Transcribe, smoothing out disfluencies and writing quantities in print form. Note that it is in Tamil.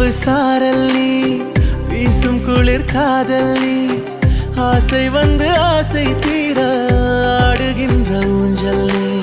இரவு சாரல் நீ வீசும் குளிர் காதல் நீ ஆசை வந்து ஆசை தீர ஆடுகின்ற ஊஞ்சல் நீ